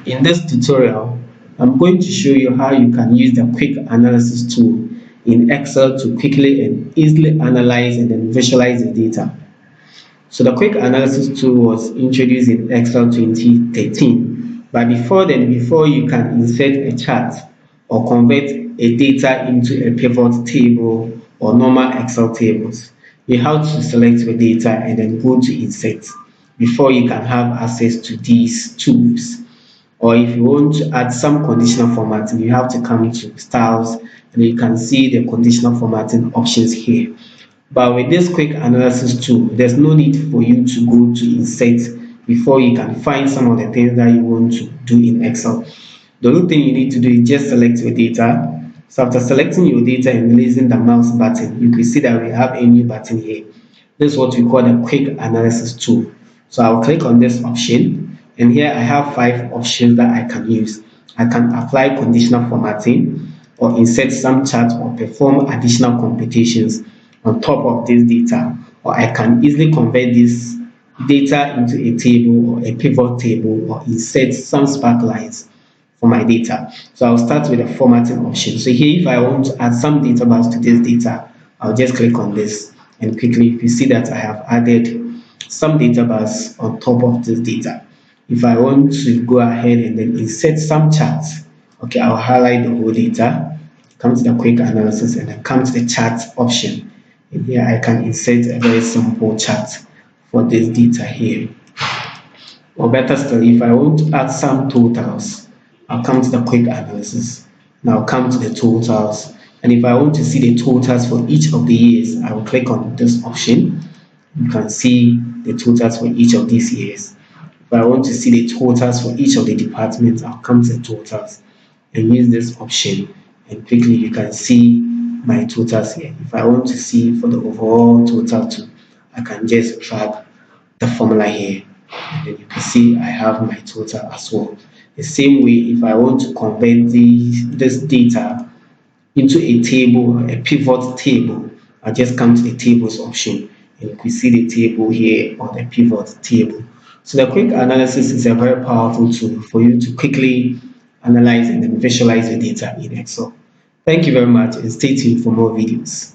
In this tutorial, I'm going to show you how you can use the quick analysis tool in Excel to quickly and easily analyze and then visualize the data. So the quick analysis tool was introduced in Excel 2013. But before you can insert a chart or convert a data into a pivot table or normal Excel tables, you have to select your data and then go to insert before you can have access to these tools. Or if you want to add some conditional formatting, you have to come to styles and you can see the conditional formatting options here. But with this quick analysis tool, there's no need for you to go to insert before you can find some of the things that you want to do in Excel. The only thing you need to do is just select your data. So after selecting your data and releasing the mouse button, you can see that we have a new button here. This is what we call the quick analysis tool. So I'll click on this option, and here I have 5 options that I can use. I can apply conditional formatting, or insert some charts, or perform additional computations on top of this data, or I can easily convert this data into a table or a pivot table, or insert some sparklines for my data. So I'll start with the formatting option. So here, if I want to add some data bars to this data, I'll just click on this, and quickly you see that I have added some data bars on top of this data. If I want to go ahead and then insert some charts, okay, I'll highlight the whole data, come to the quick analysis, and then come to the chart option. And here I can insert a very simple chart for this data here. Or better still, if I want to add some totals, I'll come to the quick analysis. Now I'll come to the totals. And if I want to see the totals for each of the years, I will click on this option. You can see the totals for each of these years. If I want to see the totals for each of the departments, I'll come to the totals and use this option. And quickly you can see my totals here. If I want to see for the overall total too, I can just drag the formula here. And then you can see I have my total as well. The same way, if I want to convert this data into a table, a pivot table, I just come to the tables option, and you can see the table here, or the pivot table. So the quick analysis is a very powerful tool for you to quickly analyze and then visualize your data in Excel. Thank you very much, and stay tuned for more videos.